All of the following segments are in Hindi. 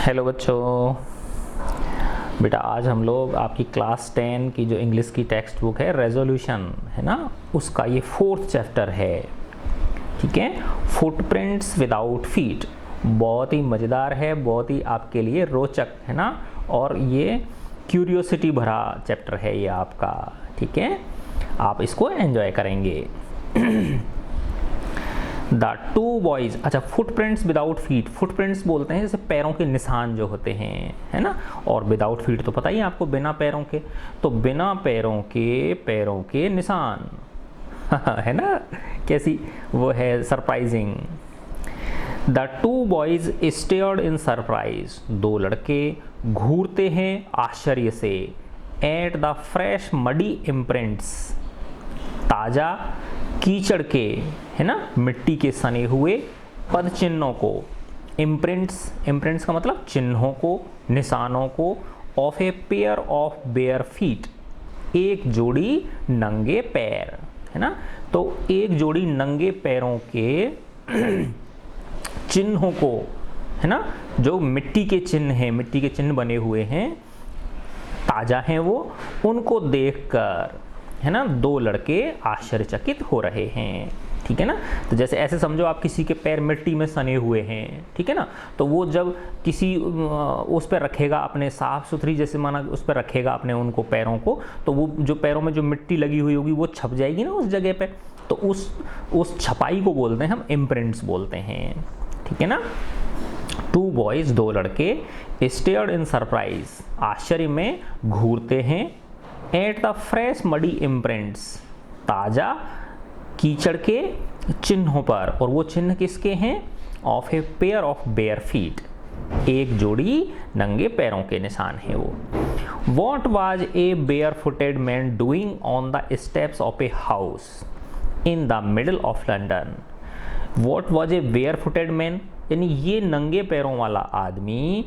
हेलो बच्चों। बेटा आज हम लोग आपकी क्लास 10 की जो इंग्लिश की टेक्स्ट बुक है रेजोल्यूशन है ना, उसका ये 4th चैप्टर है। ठीक है, फुटप्रिंट्स विदाउट फीट। बहुत ही मज़ेदार है, बहुत ही आपके लिए रोचक है ना, और ये क्यूरियोसिटी भरा चैप्टर है ये आपका। ठीक है, आप इसको एंजॉय करेंगे। द टू बॉयज, अच्छा फुटप्रिंट्स विदाउट फीट, फुटप्रिंट्स बोलते हैं जैसे पैरों के निशान जो होते हैं है ना, और विदाउट फीट तो पता ही है आपको, बिना पैरों के। तो बिना पैरों के निशान है ना, कैसी वो है surprising. The two boys stared in surprise, दो लड़के घूरते हैं आश्चर्य से। At the fresh muddy imprints, ताजा कीचड़ के है ना, मिट्टी के सने हुए पद चिन्हों को। इम्प्रिंट्स का मतलब चिन्हों को, निशानों को। Of a pair of bare feet, एक जोड़ी नंगे पैर है ना, तो एक जोड़ी नंगे पैरों के चिन्हों को है ना, जो मिट्टी के चिन्ह हैं, मिट्टी के चिन्ह बने हुए हैं, ताजा हैं वो, उनको देखकर है ना दो लड़के आश्चर्यचकित हो रहे हैं। ठीक है ना, तो जैसे ऐसे समझो आप किसी के पैर मिट्टी में सने हुए हैं, ठीक है ना, तो वो जब किसी उस पर रखेगा अपने, साफ सुथरी जैसे माना उस पर रखेगा अपने उनको पैरों को, तो वो जो पैरों में जो मिट्टी लगी हुई होगी वो छप जाएगी ना उस जगह पे, तो उस छपाई को बोलते हैं हम इम्प्रिंट्स बोलते हैं। ठीक है ना। टू बॉयज, दो लड़के, स्टेयर्ड इन सरप्राइज, आश्चर्य में घूरते हैं। At the fresh muddy imprints, ताजा कीचड़ के चिन्हों पर, और वो चिन्ह किसके हैं? Of a pair of bare feet, एक जोड़ी नंगे पैरों के निशान है वो। What was a bare footed man doing on the steps of a house in the middle of London. What was a bare footed man, यानी ये नंगे पैरों वाला आदमी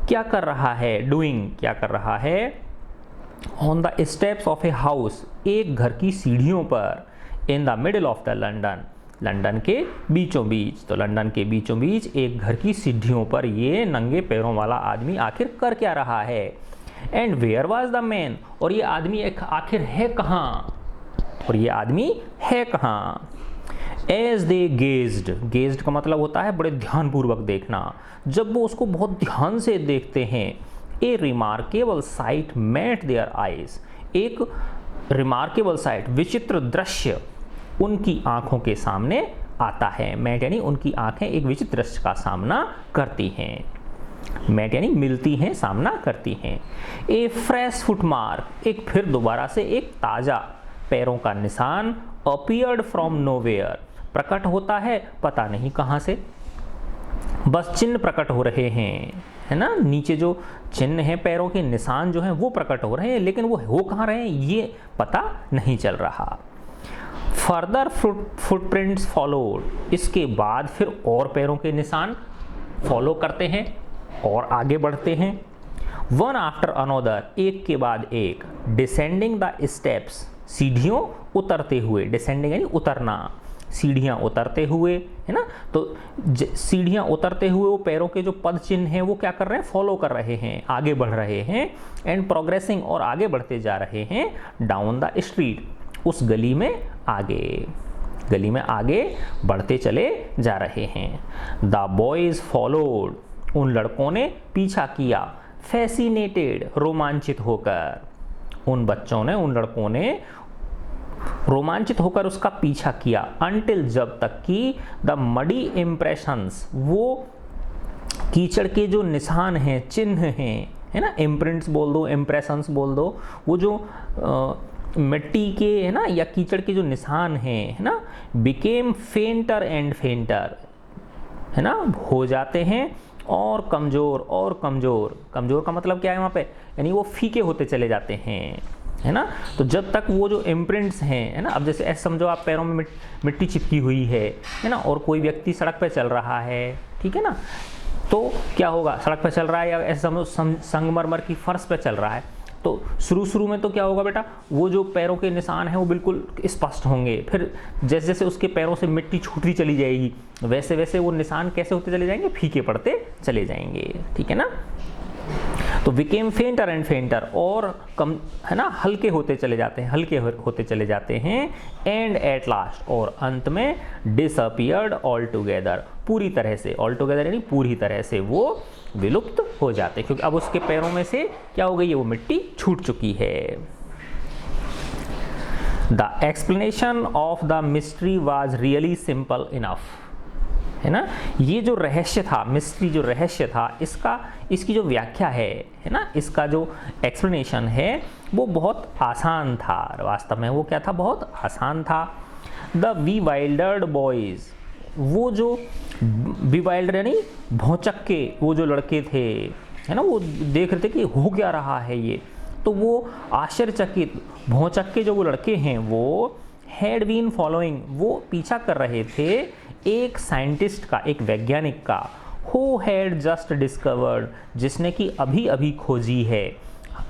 क्या कर रहा है? डूइंग, क्या कर रहा है? On the steps of a house, एक घर की सीढ़ियों पर। इन the middle of the London, London के बीचों बीच, तो लंदन के बीचों बीच एक घर की सीढ़ियों पर ये नंगे पैरों वाला आदमी आखिर कर क्या रहा है? And where was the man, और ये आदमी आखिर है कहाँ? और ये आदमी है कहाँ? एज दे गेज्ड, गेज्ड का मतलब होता है बड़े ध्यानपूर्वक देखना। जब वो उसको बहुत ध्यान से देखते हैं, a remarkable sight met their eyes, एक रिमार्केबल साइट, विचित्र दृश्य उनकी आंखों के सामने आता है। मैट यानी उनकी आंखें एक विचित्र दृश्य का सामना करती हैं। मैट यानी मिलती हैं, सामना करती हैं। ए फ्रेश फुटमार्क, एक फिर दोबारा से एक ताजा पैरों का निशान। अपीयर्ड फ्रॉम नोवेयर, प्रकट होता है पता नहीं कहां से, बस चिन्ह प्रकट हो रहे हैं है ना, नीचे जो चिन्ह है, पैरों के निशान जो हैं वो प्रकट हो रहे हैं, लेकिन वो हो कहाँ रहे हैं ये पता नहीं चल रहा। फर्दर फुटप्रिंट्स फॉलोड, इसके बाद फिर और पैरों के निशान फॉलो करते हैं और आगे बढ़ते हैं। वन आफ्टर अनोदर, एक के बाद एक। डिसेंडिंग द स्टेप्स, सीढ़ियों उतरते हुए, डिसेंडिंग यानी उतरना, सीढ़ियाँ उतरते हुए है ना, तो सीढ़ियाँ उतरते हुए वो पैरों के जो पद चिन्ह हैं वो क्या कर रहे हैं? फॉलो कर रहे हैं, आगे बढ़ रहे हैं। एंड प्रोग्रेसिंग, और आगे बढ़ते जा रहे हैं। डाउन द स्ट्रीट, उस गली में आगे, गली में आगे बढ़ते चले जा रहे हैं। द बॉयज फॉलोड, उन लड़कों ने पीछा किया। फैसिनेटेड, रोमांचित होकर, उन बच्चों ने, उन लड़कों ने रोमांचित होकर उसका पीछा किया। अनटिल, जब तक कि द मडी इम्प्रेशंस, वो कीचड़ के जो निशान हैं, चिन्ह हैं है ना, इम्प्रिंट्स बोल दो, इम्प्रेशंस बोल दो, वो जो मिट्टी के है ना या कीचड़ के जो निशान हैं है ना, बिकेम फेंटर एंड फेंटर, है ना, हो जाते हैं और कमज़ोर और कमज़ोर। कमज़ोर का मतलब क्या है वहाँ पे? यानी वो फीके होते चले जाते हैं है ना। तो जब तक वो जो इम्प्रिंट्स हैं है ना, अब जैसे ऐसे समझो आप पैरों में मिट्टी चिपकी हुई है ना, और कोई व्यक्ति सड़क पे चल रहा है, ठीक है ना, तो क्या होगा? सड़क पे चल रहा है या ऐसे समझो संगमरमर की फर्श पे चल रहा है, तो शुरू में तो क्या होगा बेटा, वो जो पैरों के निशान हैं वो बिल्कुल स्पष्ट होंगे, फिर जैसे जैसे उसके पैरों से मिट्टी छूटती चली जाएगी वैसे वैसे वो निशान कैसे होते चले जाएंगे, फीके पड़ते चले जाएंगे, ठीक है ना। तो बिकेम फेंटर एंड फेंटर, और कम है ना, हल्के होते चले जाते हैं, हल्के होते चले जाते हैं, एंड एट लास्ट, और अंत में डिसअपियर्ड ऑल टुगेदर, पूरी तरह से, ऑल टुगेदर यानी पूरी तरह से वो विलुप्त हो जाते हैं, क्योंकि अब उसके पैरों में से क्या हो गई है, वो मिट्टी छूट चुकी है। The explanation of the mystery was really simple enough, है ना। ये जो रहस्य था, मिस्ट्री जो रहस्य था, इसकी जो व्याख्या है ना, इसका जो एक्सप्लेनेशन है वो बहुत आसान था, वास्तव में वो क्या था, बहुत आसान था। द बीवाइल्डर्ड बॉयज, वो जो बीवाइल्डर यानी भौचक्के वो जो लड़के थे, है ना, वो देख रहे थे कि हो क्या रहा है ये, तो वो आश्चर्यचकित भौचक्के जो वो लड़के हैं वो हैड बीन फॉलोइंग, वो पीछा कर रहे थे एक साइंटिस्ट का, एक वैज्ञानिक का, हु हैड जस्ट डिस्कवर्ड, जिसने कि अभी अभी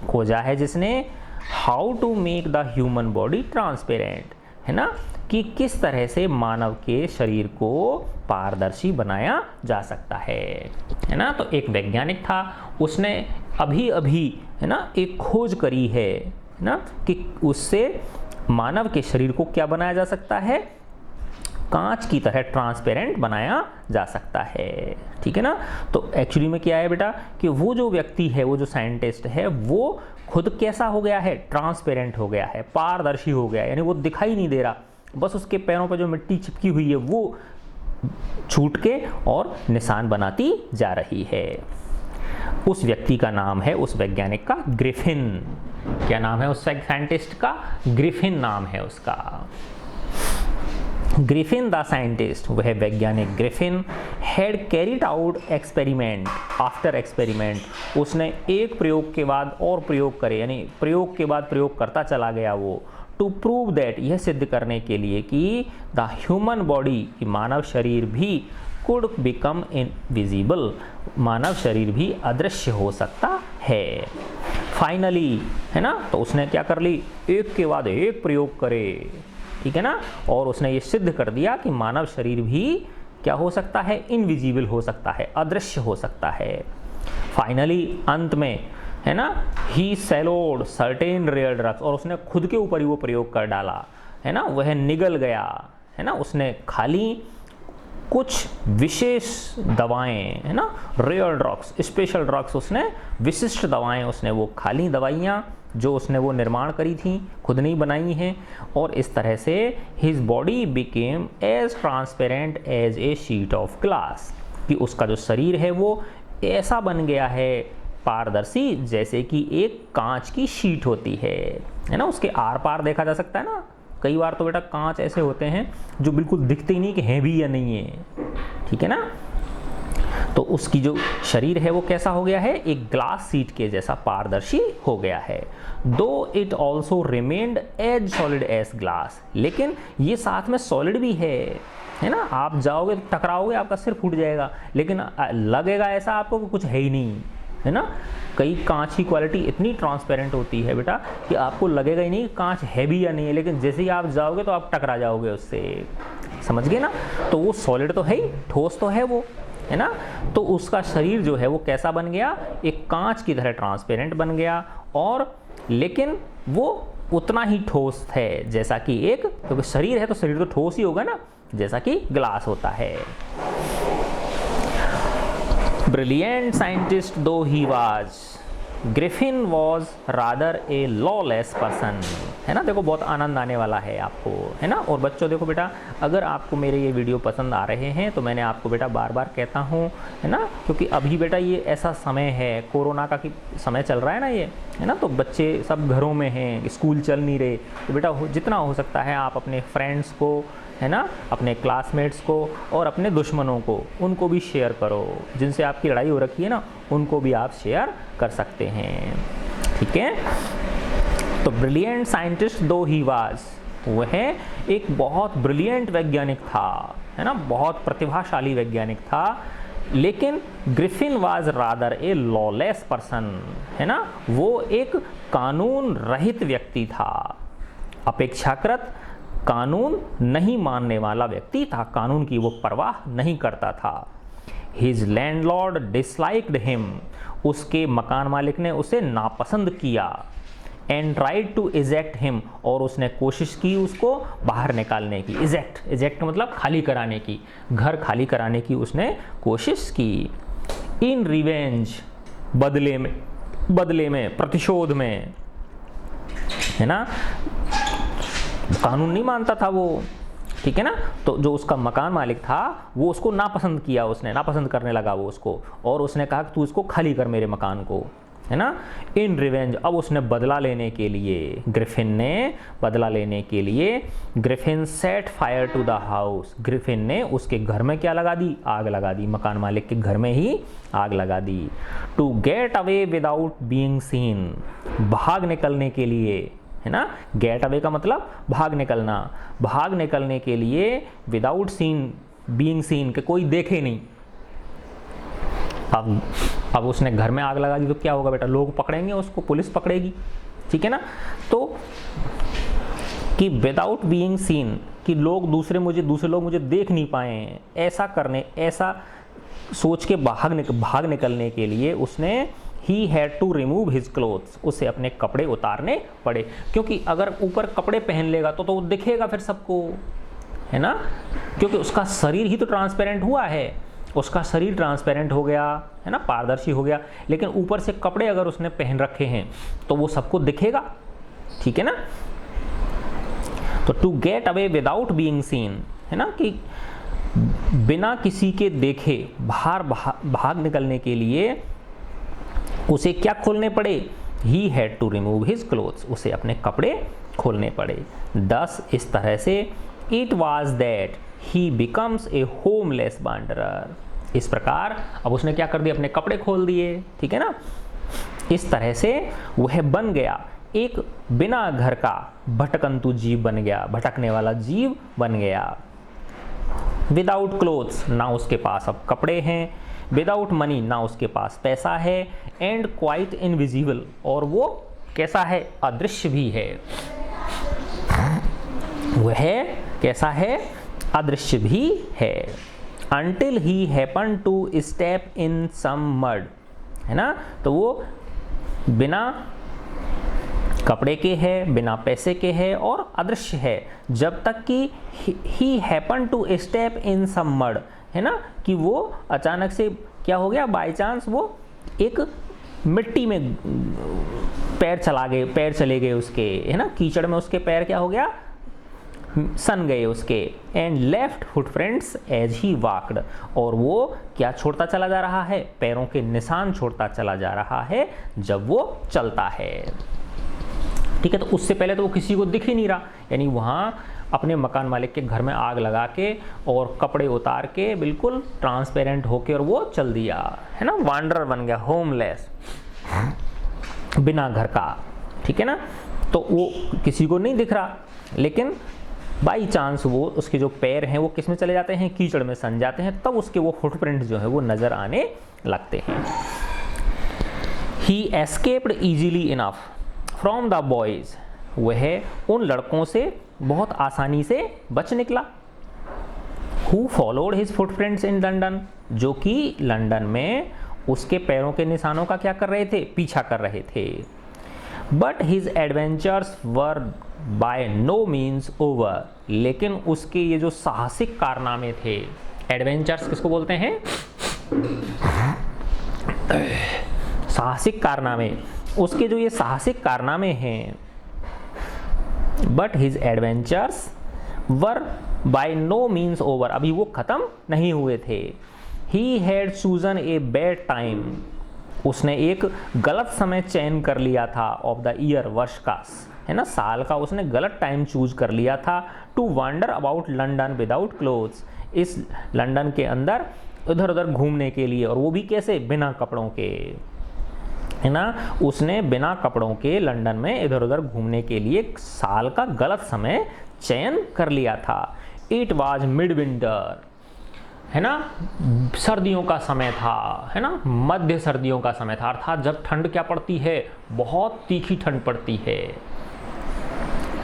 खोजा है जिसने, how to make the human body transparent, है ना, कि किस तरह से मानव के शरीर को पारदर्शी बनाया जा सकता है ना। तो एक वैज्ञानिक था, उसने अभी अभी, है ना, एक खोज करी है ना, कि उससे मानव के शरीर को क्या बनाया जा सकता है, कांच की तरह ट्रांसपेरेंट बनाया जा सकता है, ठीक है ना। तो एक्चुअली में क्या है बेटा, कि वो जो व्यक्ति है, वो जो साइंटिस्ट है, वो खुद कैसा हो गया है, ट्रांसपेरेंट हो गया है, पारदर्शी हो गया है, यानी वो दिखाई नहीं दे रहा, बस उसके पैरों पर जो मिट्टी चिपकी हुई है वो छूट के और निशान बनाती जा रही है। उस व्यक्ति का नाम है, उस वैज्ञानिक का, ग्रिफिन। क्या नाम है उस साइंटिस्ट का, ग्रिफिन नाम है उसका। ग्रिफिन द साइंटिस्ट, वह वैज्ञानिक Griffin, had carried out experiment after experiment, उसने एक प्रयोग के बाद और प्रयोग करे, यानी प्रयोग के बाद प्रयोग करता चला गया वो, टू प्रूव दैट, यह सिद्ध करने के लिए कि द ह्यूमन बॉडी, कि मानव शरीर भी, कुड बिकम इनविजिबल, मानव शरीर भी अदृश्य हो सकता है। फाइनली, है ना, तो उसने क्या कर ली, एक के बाद एक प्रयोग करे, ठीक है ना, और उसने ये सिद्ध कर दिया कि मानव शरीर भी क्या हो सकता है, इनविजिबल हो सकता है, अदृश्य हो सकता है। फाइनली, अंत में, है ना, ही सेलोड सर्टेन रेयर ड्रग्स, और उसने खुद के ऊपर ही वो प्रयोग कर डाला, है ना, वह निगल गया, है ना, उसने खाली कुछ विशेष दवाएं, है ना, रेयर ड्रग्स, स्पेशल ड्रग्स, उसने विशिष्ट दवाएं, उसने वो खाली दवाइयाँ जो उसने वो निर्माण करी थी, खुद नहीं बनाई हैं, और इस तरह से his body became as transparent as a sheet of glass, कि उसका जो शरीर है वो ऐसा बन गया है, पारदर्शी, जैसे कि एक कांच की शीट होती है ना, उसके आर पार देखा जा सकता है ना। कई बार तो बेटा कांच ऐसे होते हैं जो बिल्कुल दिखते ही नहीं कि हैं भी या नहीं है, ठीक है ना। तो उसकी जो शरीर है वो कैसा हो गया है, एक ग्लास सीट के जैसा पारदर्शी हो गया है। Though it also remained as solid as glass, लेकिन ये साथ में सॉलिड भी है ना, आप जाओगे तो टकराओगे, आपका सिर फूट जाएगा, लेकिन लगेगा ऐसा आपको कि कुछ है ही नहीं, है ना। कई कांच की क्वालिटी इतनी ट्रांसपेरेंट होती है बेटा कि आपको लगेगा ही नहीं कांच है भी या नहीं है, लेकिन जैसे ही आप जाओगे तो आप टकरा जाओगे उससे, समझ गए ना। तो वो सॉलिड तो है ही, ठोस तो है वो, है ना। तो उसका शरीर जो है वो कैसा बन गया, एक कांच की तरह ट्रांसपेरेंट बन गया, और लेकिन वो उतना ही ठोस है जैसा कि एक, क्योंकि शरीर है तो शरीर तो ठोस ही होगा ना, जैसा कि ग्लास होता है। Brilliant scientist though he was, Griffin was rather a lawless person, है ना। देखो बहुत आनंद आने वाला है आपको, है ना। और बच्चों देखो बेटा, अगर आपको मेरे ये वीडियो पसंद आ रहे हैं तो मैंने आपको बेटा बार बार कहता हूँ, है ना, क्योंकि अभी बेटा ये ऐसा समय है, कोरोना का समय चल रहा है ना ये, है ना, तो बच्चे सब घरों में हैं, स्कूल चल नहीं रहे, तो बेटा जितना हो सकता है आप अपने फ्रेंड्स को, है ना, अपने क्लासमेट्स को और अपने दुश्मनों को, उनको भी शेयर करो, जिनसे आपकी लड़ाई हो रखी है ना, उनको भी आप शेयर कर सकते हैं, ठीक है। तो ब्रिलियंट साइंटिस्ट दो ही वाज, वह एक बहुत ब्रिलियंट वैज्ञानिक था, है ना, बहुत प्रतिभाशाली वैज्ञानिक था। लेकिन Griffin was rather A lawless person, है ना, वो एक कानून रहित व्यक्ति था, अपेक्षाकृत कानून नहीं मानने वाला व्यक्ति था, कानून की वो परवाह नहीं करता था। हिज लैंडलॉर्ड डिसलाइक्ड हिम, उसके मकान मालिक ने उसे नापसंद किया। And tried to eject him, और उसने कोशिश की उसको बाहर निकालने की। इजेक्ट मतलब खाली कराने की, घर खाली कराने की उसने कोशिश की। इन रिवेंज, बदले में, प्रतिशोध में, है ना, कानून नहीं मानता था वो, ठीक है ना। तो जो उसका मकान मालिक था वो उसको नापसंद किया, उसने नापसंद करने लगा वो उसको, और उसने कहा कि तू इसको खाली कर मेरे मकान को, है ना। इन रिवेंज, अब उसने बदला लेने के लिए, ग्रिफिन ने बदला लेने के लिए, Griffin set fire to the house, Griffin ने उसके घर में क्या लगा दी, आग लगा दी, मकान मालिक के घर में ही आग लगा दी। To get away without being seen, भाग निकलने के लिए, है ना, गेट अवे का मतलब भाग निकलना, भाग निकलने के लिए, विदाउट सीन, बीइंग सीन, के कोई देखे नहीं। अब उसने घर में आग लगा दी तो क्या होगा बेटा, लोग पकड़ेंगे उसको, पुलिस पकड़ेगी, ठीक है ना। तो कि विदाउट बीइंग सीन, कि दूसरे लोग मुझे देख नहीं पाए, ऐसा सोच के भाग निकलने के लिए उसने he had to remove his clothes, उसे अपने कपड़े उतारने पड़े, क्योंकि अगर ऊपर कपड़े पहन लेगा तो वो दिखेगा फिर सबको, है ना, क्योंकि उसका शरीर ही तो ट्रांसपेरेंट हुआ है, उसका शरीर ट्रांसपेरेंट हो गया, है ना, पारदर्शी हो गया, लेकिन ऊपर से कपड़े अगर उसने पहन रखे हैं तो वो सबको दिखेगा, ठीक है ना। तो to get away without being seen, है ना, कि बिना किसी के देखे भाग निकलने के लिए उसे क्या खोलने पड़े, he had to remove his clothes, उसे अपने कपड़े खोलने पड़े। 10 इस तरह से it was that he becomes a homeless wanderer, इस प्रकार अब उसने क्या कर दिया, अपने कपड़े खोल दिए, ठीक है ना। इस तरह से वह बन गया एक बिना घर का भटकंतु जीव बन गया, भटकने वाला जीव बन गया। विदाउट क्लोथ्स, ना उसके पास अब कपड़े हैं, विदाउट मनी, ना उसके पास पैसा है, एंड क्वाइट इनविजिबल, और वो कैसा है, अदृश्य भी है, वह कैसा है, अदृश्य भी है। Until he happened to step in some mud, है ना, तो वो बिना कपड़े के है, बिना पैसे के है और अदृश्य है, जब तक कि he happened to step in some mud, है ना, कि वो अचानक से क्या हो गया, बाय चांस वो एक मिट्टी में पैर चले गए उसके, है ना, कीचड़ में उसके पैर क्या हो गया, सन गए उसके। And left footprints as he walked, और वो क्या छोड़ता चला जा रहा है, पैरों के निशान छोड़ता चला जा रहा है जब वो चलता है, ठीक है। तो उससे पहले तो वो किसी को दिख ही नहीं रहा, यानी वहाँ अपने मकान मालिक के घर में आग लगा के और कपड़े उतार के बिल्कुल ट्रांसपेरेंट होके और वो चल दिया, है ना, वांडरर बन गया, होमलेस, बिना घर का, ठीक है ना। तो वो किसी को नहीं दिख रहा, लेकिन बाई चांस वो उसके जो पैर हैं वो किस में चले जाते हैं, कीचड़ में सन जाते हैं, तब उसके वो फुटप्रिंट जो है वो नजर आने लगते हैं। He escaped easily enough from the boys, वह उन लड़कों से बहुत आसानी से बच निकला। Who followed his footprints in London, जो कि लंदन में उसके पैरों के निशानों का क्या कर रहे थे, पीछा कर रहे थे। But his adventures were by no means over, लेकिन उसके ये जो साहसिक कारनामे थे, एडवेंचर्स किसको बोलते हैं, साहसिक कारनामे, उसके जो ये साहसिक कारनामे हैं, but his adventures were by no means over, अभी वो खत्म नहीं हुए थे। He had chosen a bad time, उसने एक गलत समय चयन कर लिया था, ऑफ द ईयर, वर्ष का, है ना, साल का उसने गलत टाइम चूज कर लिया था। To wander about London without clothes, इस लंदन के अंदर इधर उधर घूमने के लिए, और वो भी कैसे, बिना कपड़ों के, है ना, उसने बिना कपड़ों के लंदन में इधर उधर घूमने के लिए साल का गलत समय चयन कर लिया था। इट वॉज मिड विंटर, है ना, सर्दियों का समय था, है ना, मध्य सर्दियों का समय था, अर्थात जब ठंड क्या पड़ती है, बहुत तीखी ठंड पड़ती है,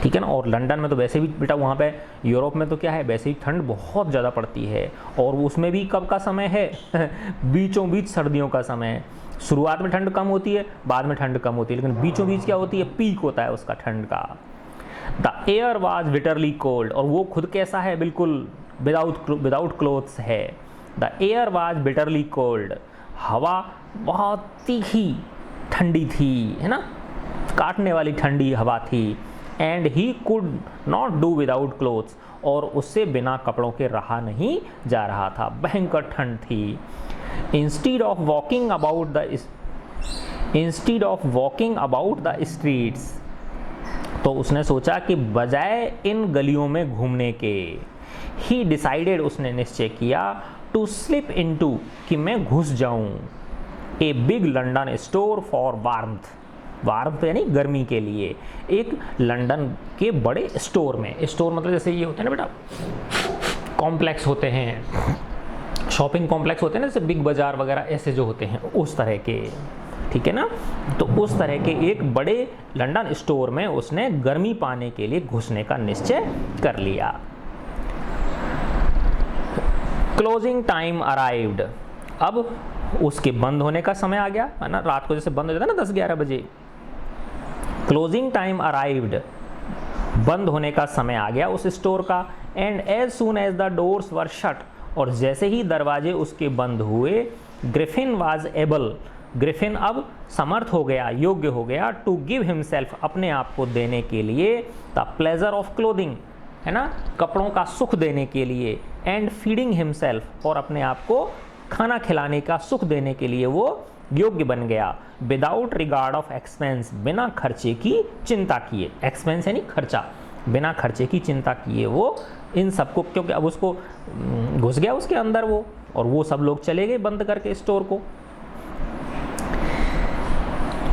ठीक है ना। और लंदन में तो वैसे भी बेटा, वहाँ पे यूरोप में तो क्या है, वैसे ही ठंड बहुत ज़्यादा पड़ती है, और उसमें भी कब का समय है बीचों बीच सर्दियों का समय। शुरुआत में ठंड कम होती है, बाद में ठंड कम होती है, लेकिन बीचों बीच क्या होती है, पीक होता है उसका ठंड का। The air was bitterly cold, और वो खुद कैसा है, बिल्कुल विदाउट क्लोथ्स है। The air was bitterly cold, हवा बहुत तीखी ठंडी थी, है ना, काटने वाली ठंडी हवा थी। And he could not do without clothes, और उससे बिना कपड़ों के रहा नहीं जा रहा था, भयंकर ठंड थी। Instead of walking about the streets, तो उसने सोचा कि बजाय इन गलियों में घूमने के, ही डिसाइडेड, उसने निश्चय किया, टू स्लिप इनटू, कि मैं घुस जाऊं, a big London store for warmth यानी गर्मी के लिए, एक लंदन के बड़े स्टोर में। स्टोर मतलब जैसे ये होते हैं ना बेटा, कॉम्प्लेक्स होते हैं, शॉपिंग कॉम्प्लेक्स होते हैं ना, जैसे बिग बाजार वगैरह ऐसे जो होते हैं, उस तरह के, ठीक है ना। तो उस तरह के एक बड़े लंदन स्टोर में उसने गर्मी पाने के लिए घुसने का निश्चय कर लिया। क्लोजिंग टाइम अराइव्ड, अब उसके बंद होने का समय आ गया, है ना, रात को जैसे बंद हो जाता है ना 10-11 बजे। क्लोजिंग टाइम अराइव्ड, बंद होने का समय आ गया उस स्टोर का। And as soon as the doors were shut, और जैसे ही दरवाजे उसके बंद हुए, ग्रिफिन वाज एबल, ग्रिफिन अब समर्थ हो गया, योग्य हो गया, टू गिव हिमसेल्फ, अपने आप को देने के लिए, द प्लेजर ऑफ क्लोथिंग, है ना, कपड़ों का सुख देने के लिए, एंड फीडिंग हिमसेल्फ, और अपने आप को खाना खिलाने का सुख देने के लिए वो योग्य बन गया। विदाउट रिगार्ड ऑफ एक्सपेंस, बिना खर्चे की चिंता किए, एक्सपेंस यानी खर्चा, बिना खर्चे की चिंता किए वो इन सबको, क्योंकि अब उसको घुस गया उसके अंदर वो, और वो सब लोग चले गए बंद करके स्टोर को,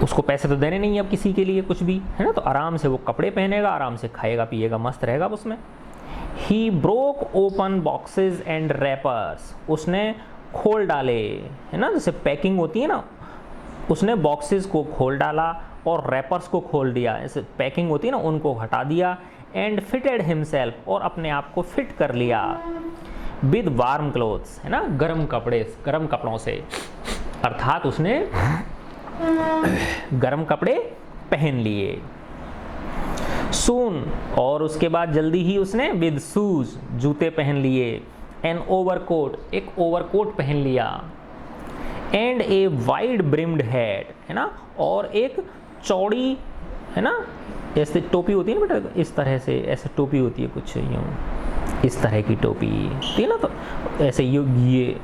उसको पैसे तो देने नहीं अब किसी के लिए कुछ भी, है ना, तो आराम से वो कपड़े पहनेगा, आराम से खाएगा पिएगा, मस्त रहेगा उसमें। He broke open boxes and rappers, उसने खोल डाले, है ना, जैसे पैकिंग होती है ना, उसने बॉक्सेस को खोल डाला और रैपर्स को खोल दिया, ऐसे पैकिंग होती है ना, उनको हटा दिया। एंड फिटेड हिमसेल्फ, और अपने आप को फिट कर लिया, विद वार्म क्लोथ्स, है ना, गर्म कपड़ों से, अर्थात उसने गर्म कपड़े पहन लिए। सून, और उसके बाद जल्दी ही उसने विद शूज, जूते पहन लिए। एन ओवरकोट, एक ओवरकोट पहन लिया। And a wide brimmed hat, है ना, और एक चौड़ी, है ना, ऐसे टोपी होती है ना बेटा, इस तरह से ऐसे टोपी होती है कुछ यूँ, इस तरह की टोपी थी ना, तो ऐसे ये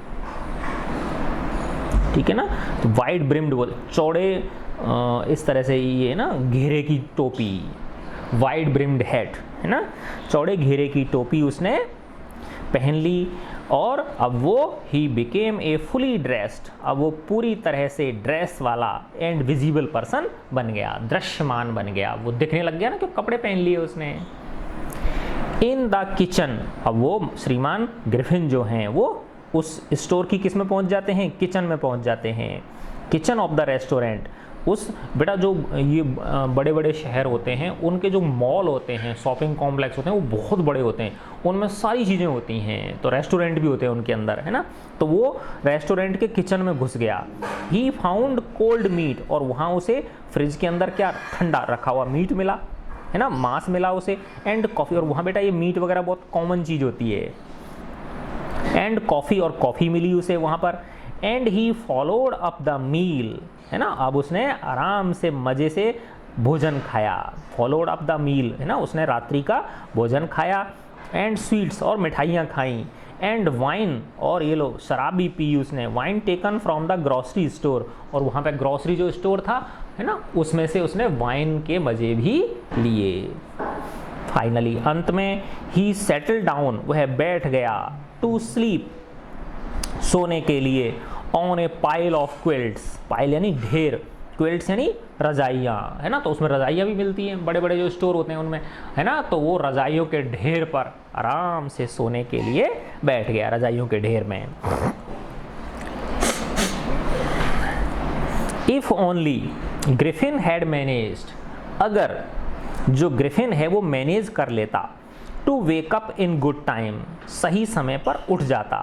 ठीक है ना, तो वाइड ब्रिम्ड बोल, चौड़े इस तरह से ये ना घेरे की टोपी, वाइड ब्रिम्ड हैट, है ना, चौड़े घेरे की टोपी उसने पहन ली। और अब वो he became a fully dressed, अब वो पूरी तरह से ड्रेस वाला एंड विजिबल पर्सन बन गया, दृश्यमान बन गया, वो दिखने लग गया ना, क्यों कपड़े पहन लिए उसने। इन द किचन, अब वो श्रीमान ग्रिफिन जो हैं वो उस स्टोर की किस में पहुंच जाते हैं, किचन में पहुंच जाते हैं, किचन ऑफ द रेस्टोरेंट। उस बेटा जो ये बड़े बड़े शहर होते हैं, उनके जो मॉल होते हैं, शॉपिंग कॉम्प्लेक्स होते हैं, वो बहुत बड़े होते हैं, उनमें सारी चीज़ें होती हैं, तो रेस्टोरेंट भी होते हैं उनके अंदर, है ना, तो वो रेस्टोरेंट के किचन में घुस गया। ही फाउंड कोल्ड मीट, और वहाँ उसे फ्रिज के अंदर क्या ठंडा रखा हुआ मीट मिला, है ना, मांस मिला उसे। एंड कॉफ़ी, और वहाँ बेटा ये मीट वगैरह बहुत कॉमन चीज़ होती है। एंड कॉफ़ी, और कॉफ़ी मिली उसे वहाँ पर। And he followed up the meal, है ना, अब उसने आराम से मज़े से भोजन खाया, फॉलोड अप द मील, है ना, उसने रात्रि का भोजन खाया। एंड स्वीट्स, और मिठाइयाँ खाई। एंड वाइन, और ये लो शराब भी पी उसने, wine taken from the grocery store, और वहाँ पे ग्रॉसरी जो स्टोर था, है ना, उसमें से उसने वाइन के मज़े भी लिए। फाइनली अंत में ही सेटल डाउन, वह बैठ गया, टू स्लीप, सोने के लिए, on A pile of quilts, pile यानी ढेर, क्विल्ट्स यानी रजाइयाँ, है ना, तो उसमें रजाइयाँ भी मिलती हैं, बड़े बड़े जो स्टोर होते हैं उनमें, है ना, तो वो रजाइयों के ढेर पर आराम से सोने के लिए बैठ गया, रजाइयों के ढेर में। If only Griffin had managed, अगर जो ग्रिफिन है वो मैनेज कर लेता, to wake up in good time, सही समय पर उठ जाता,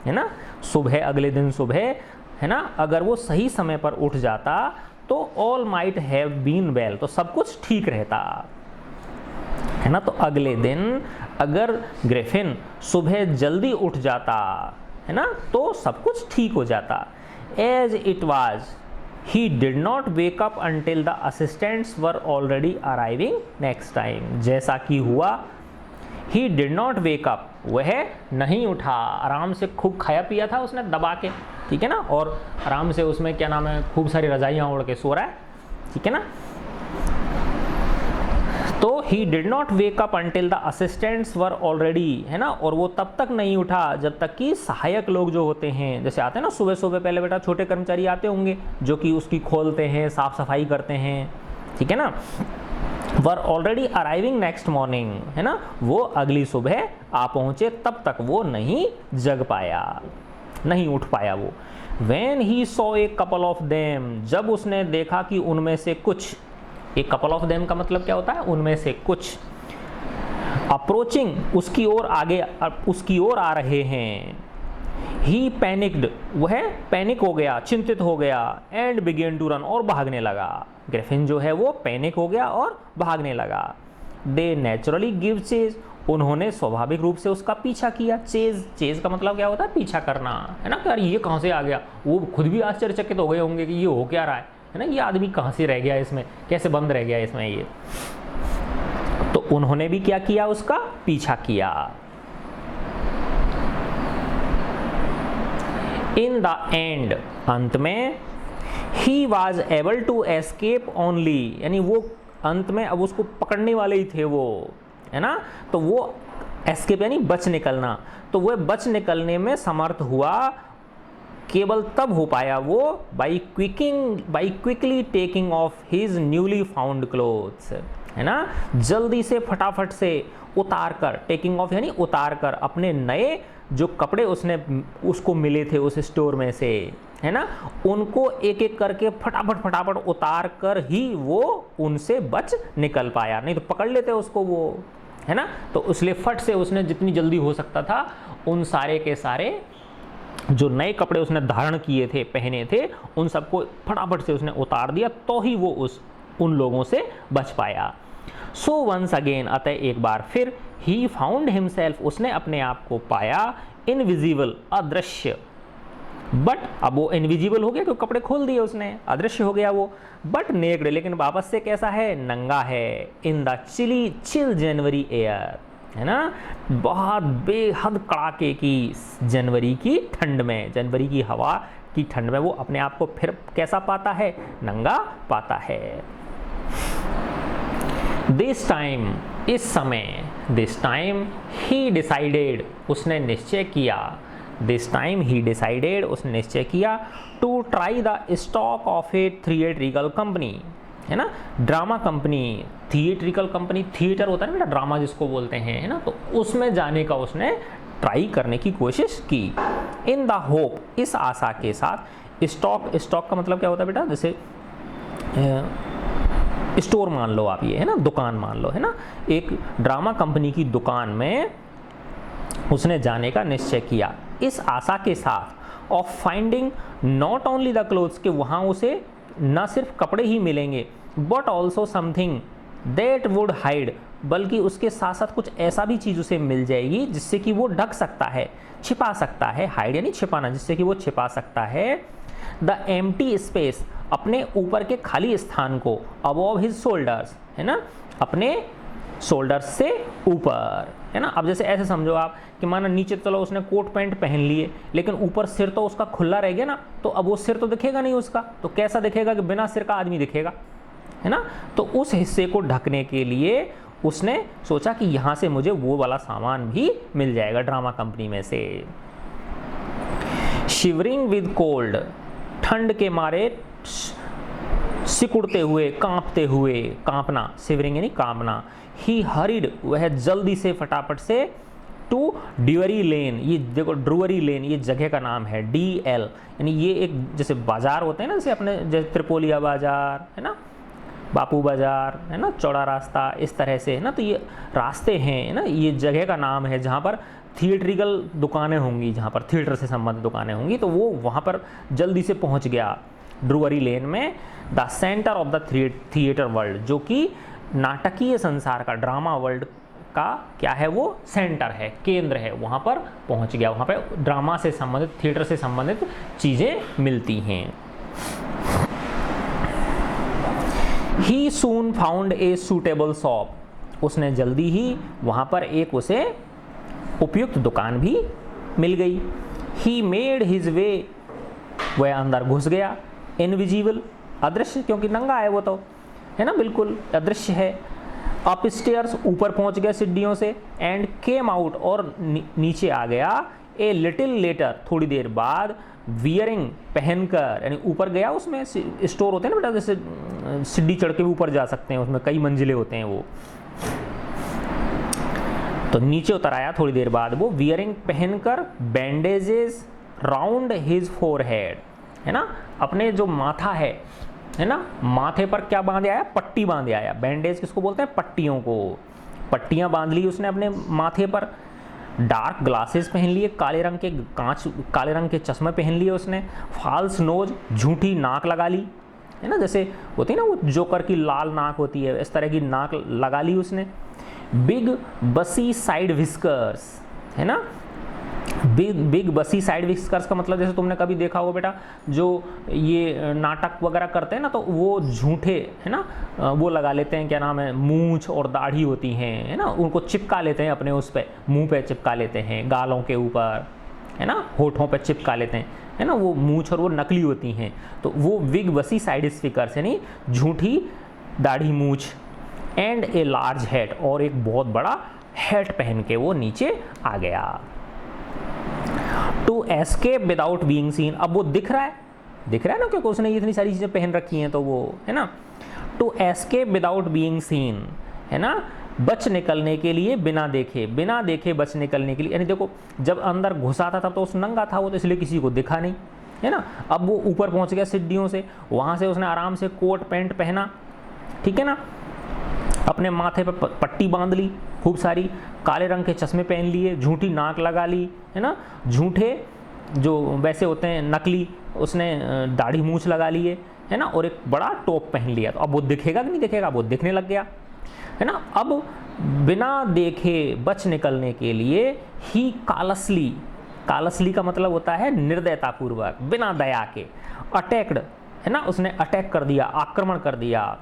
है ना, सुबह, अगले दिन सुबह, है ना, अगर वो सही समय पर उठ जाता तो all might have been well, तो सब कुछ ठीक रहता, है ना। तो अगले दिन अगर ग्रिफिन सुबह जल्दी उठ जाता, है ना, तो सब कुछ ठीक हो जाता। As it was he did not wake up until the assistants were already arriving next time, जैसा कि हुआ, he did not wake up, वह नहीं उठा, आराम से खूब खाया पिया था उसने दबा के, ठीक है ना, और आराम से उसमें क्या नाम है, खूब सारी रजाइयाँ ओढ़ के सो रहा है, ठीक है ना। तो ही did not wake up until the assistants were already, है ना, और वो तब तक नहीं उठा जब तक कि सहायक लोग जो होते हैं, जैसे आते हैं ना सुबह सुबह, पहले बेटा छोटे कर्मचारी आते होंगे जो कि उसकी खोलते हैं, साफ सफाई करते हैं, ठीक है ना, वर ऑलरेडी अराइविंग नेक्स्ट मॉर्निंग, है ना, वो अगली सुबह आ पहुंचे, तब तक वो नहीं जग पाया, नहीं उठ पाया वो। When he saw a couple of them, जब उसने देखा कि उनमें से कुछ, एक couple of them का मतलब क्या होता है, उनमें से कुछ, अप्रोचिंग, उसकी ओर आगे, उसकी ओर आ रहे हैं, ही पैनिक्ड, वह पैनिक हो गया, चिंतित हो गया, एंड बिगेन टू रन, और भागने लगा, ग्रिफिन जो है वो पैनिक हो गया और भागने लगा। दे नेचुरली गिव चेज, उन्होंने स्वाभाविक रूप से उसका पीछा किया। चेज, चेज का मतलब क्या होता है, पीछा करना, है ना, यार ये कहाँ से आ गया, वो खुद भी आश्चर्यचकित हो गए होंगे कि ये हो क्या रहा है ना, ये आदमी कहाँ से रह गया इसमें, कैसे बंद रह गया इसमें ये, तो उन्होंने भी क्या किया, उसका पीछा किया। इन द एंड, अंत में, he was able to escape only, यानी वो अंत में अब उसको पकड़ने वाले ही थे वो, है ना, तो वो एस्केप यानी बच निकलना, तो वह बच निकलने में समर्थ हुआ, केवल तब हो पाया वो by quickly taking of his newly found clothes, है ना, जल्दी से फटाफट से उतार कर, टेकिंग ऑफ यानी उतार कर, अपने नए जो कपड़े उसने उसको मिले थे उस स्टोर में से, है ना, उनको एक एक करके फटाफट उतार कर ही वो उनसे बच निकल पाया, नहीं तो पकड़ लेते उसको वो, है ना, तो इसलिए फट से उसने जितनी जल्दी हो सकता था उन सारे के सारे जो नए कपड़े उसने धारण किए थे, पहने थे, उन सबको फटाफट से उसने उतार दिया, तो ही वो उन लोगों से बच पाया। सो वंस अगेन, अतः एक बार फिर, ही फाउंड हिमसेल्फ, उसने अपने आप को पाया, इनविजिबल, अदृश्य, बट अब वो इनविजिबल हो गया क्योंकि कपड़े खोल दिए उसने, अदृश्य हो गया वो, बट नेक्ड, लेकिन वापस से कैसा है, नंगा है, in the chill January air, है ना, बहुत बेहद कड़ाके की जनवरी की ठंड में, जनवरी की हवा की ठंड में वो अपने आप को फिर कैसा पाता है, नंगा पाता है। दिस टाइम, इस समय, दिस टाइम ही डिसाइडेड, उसने निश्चय किया, दिस टाइम ही डिसाइडेड, उसने निश्चय किया, to try the stock of a theatrical company, है ना, drama company, theatrical company, theatre होता है ना ड्रामा जिसको बोलते हैं, है ना, तो उसमें जाने का उसने ट्राई करने की कोशिश की। इन द होप, इस आशा के साथ, स्टॉक, स्टॉक का मतलब क्या होता है बेटा, जैसे स्टोर मान लो आप, ये है ना, दुकान मान लो, है ना, एक ड्रामा कंपनी की दुकान में उसने जाने का निश्चय किया, इस आशा के साथ, of finding not only the clothes, के वहाँ उसे न सिर्फ कपड़े ही मिलेंगे, but also something that would hide, बल्कि उसके साथ साथ कुछ ऐसा भी चीज़ उसे मिल जाएगी जिससे कि वो ढक सकता है, छिपा सकता है, हाइड यानी छिपाना, जिससे कि वो छिपा सकता है, द एम्प्टी स्पेस, अपने ऊपर के खाली स्थान को, अबव हिज शोल्डर्स, है ना, अपने शोल्डर्स से ऊपर, है ना। अब जैसे ऐसे समझो आप कि माना नीचे चलो उसने कोट पैंट पहन लिए, लेकिन ऊपर सिर तो उसका खुला रह गया ना, तो अब वो सिर तो दिखेगा नहीं उसका, तो कैसा दिखेगा कि बिना सिर का आदमी दिखेगा, है ना, तो उस हिस्से को ढकने के लिए उसने सोचा कि यहाँ से मुझे वो वाला सामान भी मिल जाएगा ड्रामा कंपनी में से। शिवरिंग विद कोल्ड, ठंड के मारे सिकुड़ते हुए, कांपते हुए, कांपना, शिवरिंग यानी कांपना। ही हरिड, वह जल्दी से फटाफट से, टू ड्यूअरी लेन, ये देखो ड्रूअरी लेन ये जगह का नाम है, DL यानी ये एक जैसे बाजार होते हैं ना, जैसे अपने जैसे त्रिपोलिया बाजार है ना, बापू बाजार है ना, चौड़ा रास्ता, इस तरह से है ना। तो ये रास्ते हैं है ना, ये जगह का नाम है जहाँ पर थिएट्रिकल दुकानें होंगी, जहाँ पर थिएटर से संबंधित दुकानें होंगी। तो वो वहाँ पर जल्दी से पहुँच गया ड्रूअरी लेन में। The centre of the theatre world, जो कि नाटकीय संसार का, ड्रामा वर्ल्ड का क्या है, वो सेंटर है, केंद्र है, वहाँ पर पहुँच गया। वहाँ पे ड्रामा से संबंधित, थिएटर से संबंधित चीज़ें मिलती हैं। ही सून फाउंड ए सूटेबल शॉप, उसने जल्दी ही वहाँ पर एक उसे उपयुक्त दुकान भी मिल गई। ही मेड हिज वे, वह अंदर घुस गया। इनविजिबल, अदृश्य, क्योंकि नंगा है वो तो है ना, बिल्कुल अदृश्य है। अप स्टेयर्स, ऊपर पहुंच गया सीढ़ियों से। एंड केम आउट, और नीचे आ गया। ए लिटिल लेटर, थोड़ी देर बाद। वियरिंग, पहनकर, यानी ऊपर गया। उसमें स्टोर होते हैं ना बेटा, जैसे सीढ़ी चढ़ के भी ऊपर जा सकते हैं, उसमें कई मंजिले होते हैं वो। तो नीचे उतर आया थोड़ी देर बाद वो। वियरिंग, पहनकर। बैंडेजेस राउंड हिज फोरहेड, है ना, अपने जो माथा है ना, माथे पर क्या बांधे आया, पट्टी बांधे आया। बैंडेज किसको बोलते हैं, पट्टियों को। पट्टियां बांध ली उसने अपने माथे पर। डार्क ग्लासेस पहन लिए, काले रंग के कांच, काले रंग के चश्मे पहन लिए उसने। फॉल्स नोज, झूठी नाक लगा ली, है ना, जैसे होती है ना वो जोकर की लाल नाक होती है, इस तरह की नाक लगा ली उसने। बिग बसी साइड विस्कर्स, है ना, बिग बसी साइड विस्कर्स का मतलब जैसे तुमने कभी देखा होगा बेटा, जो ये नाटक वगैरह करते हैं ना, तो वो झूठे है ना, वो लगा लेते हैं, क्या नाम है, मूंछ और दाढ़ी होती हैं, है ना, उनको चिपका लेते हैं अपने उस पे, मुंह पे चिपका लेते हैं, गालों के ऊपर, है ना, होठों पे चिपका लेते हैं, है ना, वो मूंछ और वो नकली होती हैं। तो वो बिग बसी साइड स्पीकर्स यानी झूठी दाढ़ी मूंछ। एंड ए लार्ज हैट, और एक बहुत बड़ा हैट पहन के वो नीचे आ गया। To escape without being seen, अब वो दिख रहा है ना, क्योंकि उसने इतनी सारी चीज़ें पहन रखी हैं, तो वो है ना। To escape without being seen, है ना, बच निकलने के लिए, बिना देखे बच निकलने के लिए। यानी देखो, जब अंदर घुसा था तब तो उस नंगा था वो, तो इसलिए किसी को दिखा नहीं, है ना। अब वो ऊपर पहुंच गया सीढ़ियों से, वहाँ से उसने आराम से कोट पैंट पहना, ठीक है ना, अपने माथे पर पट्टी बांध ली खूब सारी, काले रंग के चश्मे पहन लिए, झूठी नाक लगा ली, है ना, झूठे जो वैसे होते हैं नकली, उसने दाढ़ी मूंछ लगा लिए, है ना, और एक बड़ा टोप पहन लिया। तो अब वो दिखेगा कि नहीं दिखेगा, वो दिखने लग गया, है ना। अब बिना देखे बच निकलने के लिए ही कालसली का मतलब होता है निर्दयतापूर्वक, बिना दया के। अटैक्ड, है ना, उसने अटैक कर दिया, आक्रमण कर दिया।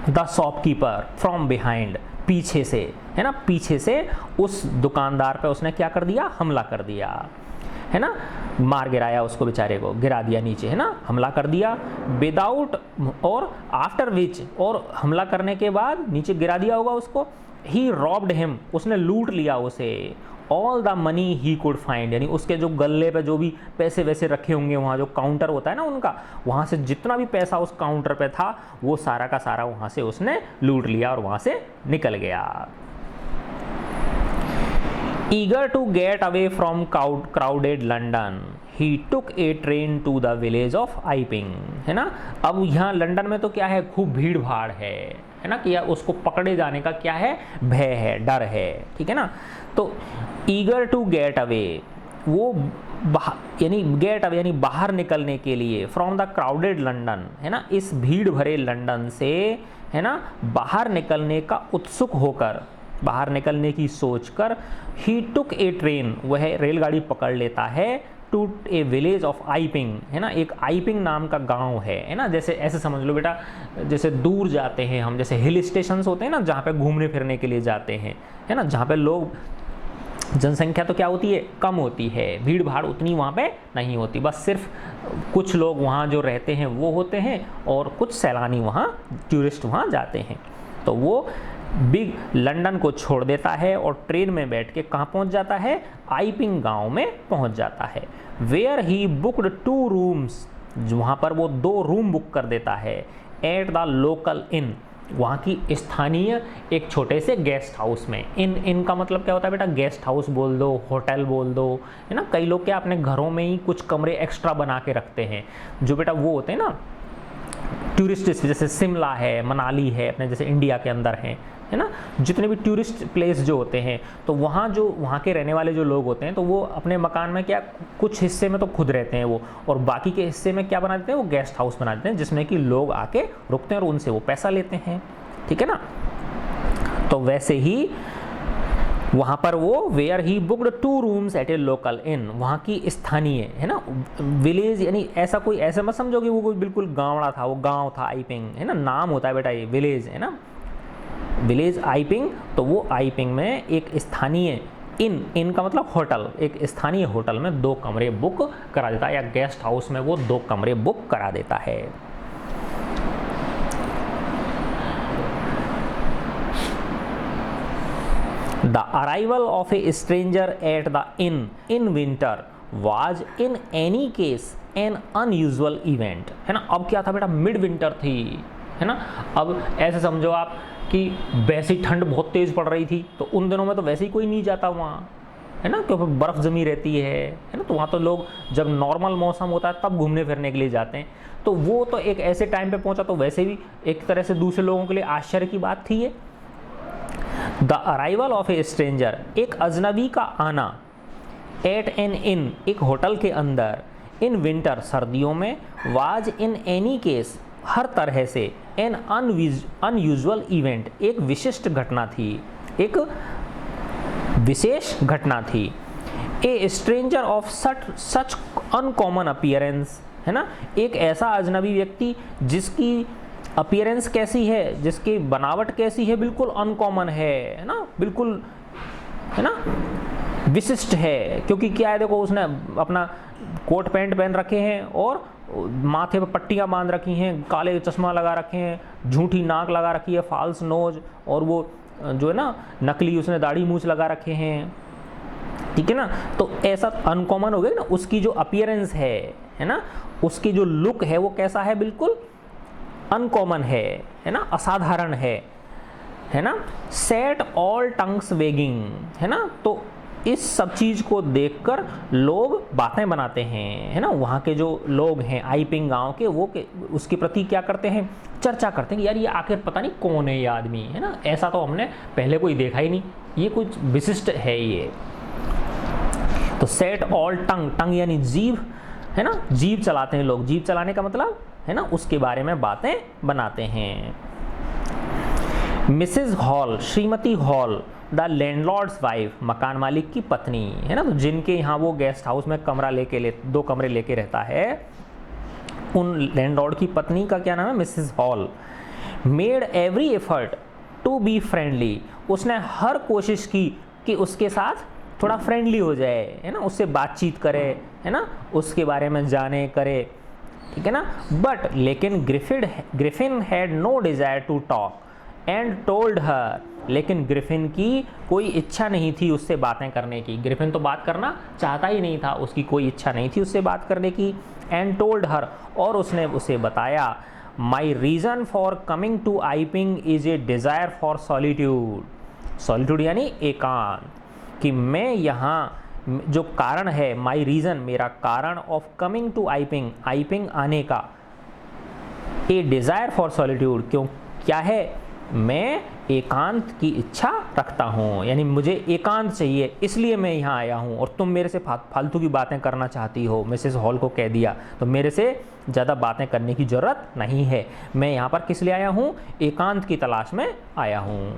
द शॉपकीपर फ्रॉम बिहाइंड, पीछे से, है ना, पीछे से उस दुकानदार पे उसने क्या कर दिया, हमला कर दिया, है ना, मार गिराया उसको, बेचारे को गिरा दिया नीचे, है ना, हमला कर दिया। विदाउट, और आफ्टर विच, और हमला करने के बाद नीचे गिरा दिया होगा उसको। ही रॉब्ड हिम, उसने लूट लिया उसे। All the money he could find, यानी उसके जो गले पे जो भी पैसे वैसे रखे होंगे, वहाँ जो काउंटर होता है ना उनका, वहाँ से जितना भी पैसा उस काउंटर पे था वो सारा का सारा वहाँ से उसने लूट लिया और वहाँ से निकल गया। Eager to get away from crowded London, he took a train to the village of Iping, है ना। अब यहाँ लंदन में तो क्या है, खूब भीड़ भाड़ है ना, कि उसको पकड़े जाने का क्या है, भय है, डर है, ठीक है ना। तो ईगर टू गेट अवे, वो यानी गेट अवे यानी बाहर निकलने के लिए, फ्रॉम द क्राउडेड लंदन, है ना, इस भीड़ भरे लंदन से, है ना, बाहर निकलने का उत्सुक होकर, बाहर निकलने की सोचकर, ही टुक ए ट्रेन, वह रेलगाड़ी पकड़ लेता है, to A village of Iping, है ना, एक आइपिंग नाम का गांव है ना। जैसे ऐसे समझ लो बेटा, जैसे दूर जाते हैं हम, जैसे हिल स्टेशंस होते हैं ना, जहाँ पे घूमने फिरने के लिए जाते हैं, है ना, जहाँ पे लोग, जनसंख्या तो क्या होती है, कम होती है, भीड़ भाड़ उतनी वहाँ पे नहीं होती, बस सिर्फ कुछ लोग वहाँ जो रहते हैं वो होते हैं, और कुछ सैलानी वहाँ, टूरिस्ट वहाँ जाते हैं। तो वो बिग लंदन को छोड़ देता है और ट्रेन में बैठ के कहाँ पहुँच जाता है, आइपिंग गांव में पहुँच जाता है। वेयर ही बुक्ड 2 रूम्स वहाँ पर वो 2 रूम बुक कर देता है एट द लोकल इन, वहाँ की स्थानीय एक छोटे से गेस्ट हाउस में। इन का मतलब क्या होता है बेटा, गेस्ट हाउस बोल दो, होटल बोल दो, है ना। कई लोग क्या अपने घरों में ही कुछ कमरे एक्स्ट्रा बना के रखते हैं, जो बेटा वो होते हैं ना टूरिस्ट, जैसे शिमला है, मनाली है, अपने जैसे इंडिया के अंदर हैं, है ना। जितने भी टूरिस्ट प्लेस जो होते हैं, तो वहाँ के रहने वाले जो लोग होते हैं, तो वो अपने मकान में क्या कुछ हिस्से में तो खुद रहते हैं वो, और बाकी के हिस्से में क्या बना देते हैं, वो गेस्ट हाउस बना देते हैं, जिसमें कि लोग आके रुकते हैं और उनसे वो पैसा लेते हैं, ठीक है ना। तो वैसे ही वहाँ पर वो where he booked 2 rooms at a local inn, वहाँ की स्थानीय, है ना, विलेज, यानी ऐसा कोई ऐसा मत समझो कि वो कोई बिल्कुल गाँवड़ा था, वो गाँव था आइपिंग, है ना, नाम होता है बेटा ये विलेज, है ना, विलेज आइपिंग। तो वो आइपिंग में एक स्थानीय इन का मतलब होटल, एक स्थानीय होटल में 2 कमरे बुक करा देता है, या गेस्ट हाउस में वो 2 कमरे बुक करा देता है। The arrival of a stranger at the inn in winter was in any case an unusual event, है ना। अब क्या था बेटा, मिड विंटर थी, है ना। अब ऐसे समझो आप कि वैसी ठंड बहुत तेज़ पड़ रही थी, तो उन दिनों में तो वैसे ही कोई नहीं जाता वहाँ, है ना, क्योंकि बर्फ़ जमी रहती है ना। तो वहाँ तो लोग जब नॉर्मल मौसम होता है तब घूमने फिरने के लिए जाते हैं, तो वो तो एक ऐसे टाइम पे पहुँचा, तो वैसे भी एक तरह से दूसरे लोगों के लिए आश्चर्य की बात थी ये। The arrival of A stranger, एक अजनबी का आना, एट एन इन, एक होटल के अंदर, इन विंटर, सर्दियों में, वाज इन एनी केस, हर तरह से, एन अनयूजुअल इवेंट, एक विशिष्ट घटना थी, एक विशेष घटना थी। ए stranger of such uncommon appearance, है ना, एक ऐसा अजनबी व्यक्ति जिसकी अपीयरेंस कैसी है, जिसकी बनावट कैसी है, बिल्कुल अनकॉमन है ना, बिल्कुल, है ना, विशिष्ट है। क्योंकि क्या है, देखो उसने अपना कोट पैंट पहन रखे हैं और माथे पर पट्टियाँ बांध रखी हैं, काले चश्मा लगा रखे हैं, झूठी नाक लगा रखी है, फाल्स नोज, और वो जो है ना नकली उसने दाढ़ी मूछ लगा रखे हैं, ठीक है ना। तो ऐसा अनकॉमन हो गया ना, उसकी जो अपीयरेंस है ना, उसकी जो लुक है वो कैसा है, बिल्कुल अनकॉमन है ना, असाधारण है ना। सेट ऑल टंग्स वेगिंग, है ना। तो इस सब चीज़ को देखकर लोग बातें बनाते हैं, है ना। वहाँ के जो लोग हैं आइपिंग गांव के, वो उसके प्रति क्या करते हैं, चर्चा करते हैं कि यार ये आखिर पता नहीं कौन है ये आदमी, है ना, ऐसा तो हमने पहले कोई देखा ही नहीं, ये कुछ विशिष्ट है ये। तो सेट ऑल टंग यानी जीभ, है ना, जीभ चलाते हैं लोग, जीभ चलाने का मतलब है ना, उसके बारे में बातें बनाते हैं। मिसेज हॉल, श्रीमती हॉल, द लैंडलॉर्ड्स वाइफ, मकान मालिक की पत्नी, है ना, तो जिनके यहाँ वो गेस्ट हाउस में 2 कमरे लेके रहता है, उन लैंडलॉर्ड की पत्नी का क्या नाम है, Mrs Hall. Made every effort to be friendly, उसने हर कोशिश की कि उसके साथ थोड़ा फ्रेंडली हो जाए, है ना, उससे बातचीत करे, है ना, उसके बारे में जाने करे, ठीक है ना। बट लेकिन Griffin had no desire to talk and told her, लेकिन ग्रिफिन की कोई इच्छा नहीं थी उससे बातें करने की। ग्रिफिन तो बात करना चाहता ही नहीं था, उसकी कोई इच्छा नहीं थी उससे बात करने की। एंड टोल्ड हर, और उसने उसे बताया, my reason for coming to Iping is a desire for solitude, solitude यानी एकांत, कि मैं यहाँ जो कारण है, माई रीज़न मेरा कारण, ऑफ कमिंग टू आइपिंग, आइपिंग आने का, ए डिज़ायर फॉर सॉलिट्यूड, क्यों क्या है, मैं एकांत की इच्छा रखता हूँ, यानी मुझे एकांत चाहिए, इसलिए मैं यहाँ आया हूँ, और तुम मेरे से फालतू की बातें करना चाहती हो। मिसेस हॉल को कह दिया, तो मेरे से ज़्यादा बातें करने की ज़रूरत नहीं है, मैं यहाँ पर किस लिए आया हूँ, एकांत की तलाश में आया हूँ।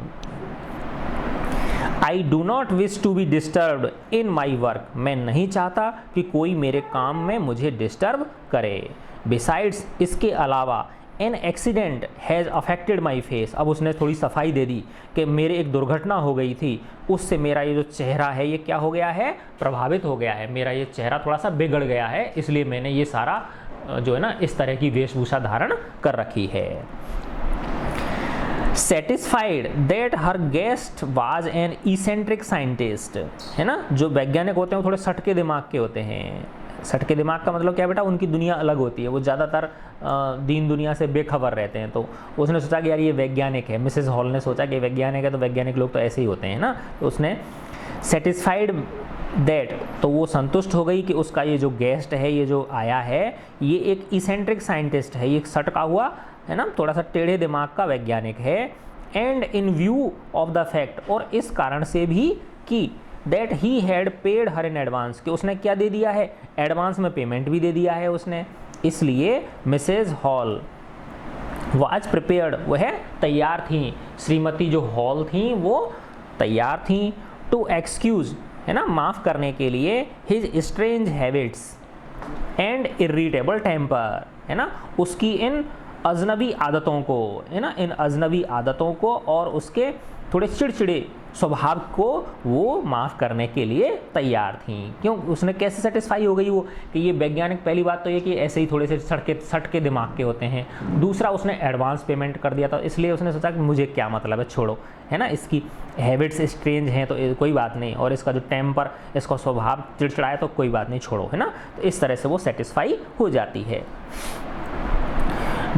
I do not wish to be disturbed in my work, मैं नहीं चाहता कि कोई मेरे काम में मुझे डिस्टर्ब करे। बिसाइड्स, इसके अलावा, an accident has affected my face, अब उसने थोड़ी सफाई दे दी कि मेरे एक दुर्घटना हो गई थी, उससे मेरा ये जो चेहरा है ये क्या हो गया है, प्रभावित हो गया है, मेरा ये चेहरा थोड़ा सा बिगड़ गया है, इसलिए मैंने ये सारा जो है ना इस तरह की वेशभूषा धारण कर रखी है। Satisfied that her guest was an eccentric scientist, है ना, जो वैज्ञानिक होते हैं वो थोड़े सटके दिमाग के होते हैं, सटके दिमाग का मतलब क्या बेटा, उनकी दुनिया अलग होती है, वो ज़्यादातर दीन दुनिया से बेखबर रहते हैं। तो उसने सोचा कि यार ये वैज्ञानिक है, मिसेस हॉल ने सोचा कि वैज्ञानिक है तो वैज्ञानिक लोग तो ऐसे ही होते हैं ना। तो उसने सेटिस्फाइड दैट, तो वो संतुष्ट हो गई कि उसका ये जो गेस्ट है, ये जो आया है, ये एक इसेंट्रिक साइंटिस्ट है, ये एक सटका हुआ है ना, थोड़ा सा टेढ़े दिमाग का वैज्ञानिक है। And in view of the fact, और इस कारण से भी कि that he had paid her in advance, कि उसने क्या दे दिया है, एडवांस में पेमेंट भी दे दिया है उसने, इसलिए मिसेज हॉल वाज प्रिपेयर्ड, वह तैयार थी, श्रीमती जो हॉल थी वो तैयार थी, टू एक्सक्यूज, है ना, माफ़ करने के लिए, his strange habits and irritable temper, है ना, उसकी इन अजनबी आदतों को, है ना, इन अजनबी आदतों को और उसके थोड़े चिड़चिड़े स्वभाव को वो माफ़ करने के लिए तैयार थी। क्यों, उसने कैसे सेटिस्फाई हो गई वो, कि ये वैज्ञानिक, पहली बात तो ये कि ऐसे ही थोड़े से सटके दिमाग के होते हैं, दूसरा उसने एडवांस पेमेंट कर दिया था, इसलिए उसने सोचा कि मुझे क्या मतलब है, छोड़ो, है ना, इसकी हैबिट्स स्ट्रेंज हैं तो कोई बात नहीं, और इसका जो टेम्पर, इसका स्वभाव चिड़चिड़ा है तो कोई बात नहीं, छोड़ो, है ना। तो इस तरह से वो सेटिस्फाई हो जाती है।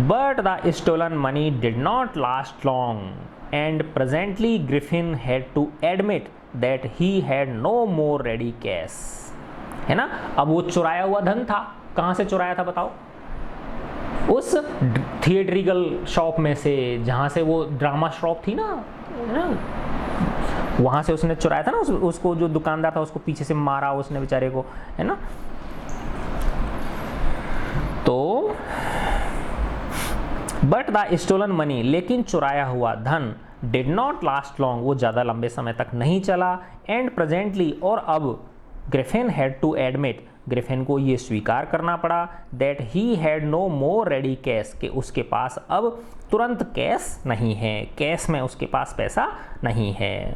But the stolen money did not last long, and presently Griffin had to admit that he had no more ready cash, है ना। अब वो चुराया हुआ धन था, कहाँ से चुराया था बताओ, उस थिएट्रिकल शॉप में से, जहाँ से वो ड्रामा शॉप थी ना, वहाँ से उसने चुराया था ना, उसको जो दुकानदार था उसको पीछे से मारा उसने बेचारे को, है ना। तो बट द स्टोलन मनी, लेकिन चुराया हुआ धन, डिड नॉट लास्ट लॉन्ग, वो ज़्यादा लंबे समय तक नहीं चला, एंड प्रेजेंटली, और अब Griffin had to admit, Griffin को ये स्वीकार करना पड़ा, that he had no more ready cash, कि उसके पास अब तुरंत कैश नहीं है, कैश में उसके पास पैसा नहीं है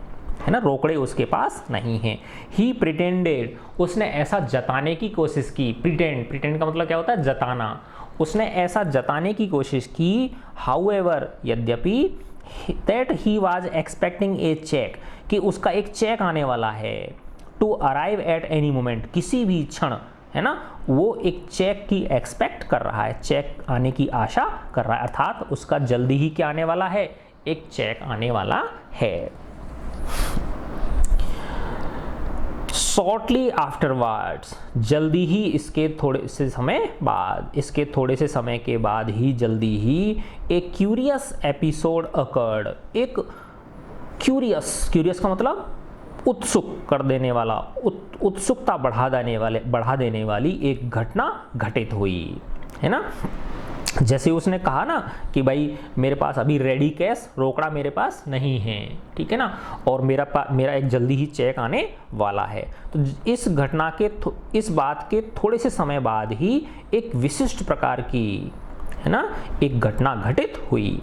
ना, रोकड़े उसके पास नहीं है। ही प्रिटेंडेड, उसने ऐसा जताने की कोशिश की, प्रिटेंड का मतलब क्या होता है, जताना, उसने ऐसा जताने की कोशिश की, हाउएवर, यद्यपि, that he was expecting a cheque, कि उसका एक चेक आने वाला है, to arrive at any moment, किसी भी क्षण, है ना, वो एक चेक की एक्सपेक्ट कर रहा है, चेक आने की आशा कर रहा है, अर्थात उसका जल्दी ही क्या आने वाला है, एक चेक आने वाला है। शॉर्टली आफ्टरवर्ड्स, जल्दी ही, इसके थोड़े से समय बाद, इसके थोड़े से समय के बाद ही, जल्दी ही, एक क्यूरियस एपिसोड अकर्ड, एक क्यूरियस का मतलब उत्सुक कर देने वाला, उत्सुकता बढ़ा देने वाली एक घटना घटित हुई, है ना। जैसे उसने कहा ना कि भाई मेरे पास अभी रेडी कैश, रोकड़ा मेरे पास नहीं है, ठीक है ना, और मेरा एक जल्दी ही चेक आने वाला है। तो इस घटना के, इस बात के थोड़े से समय बाद ही एक विशिष्ट प्रकार की, है ना, एक घटना घटित हुई।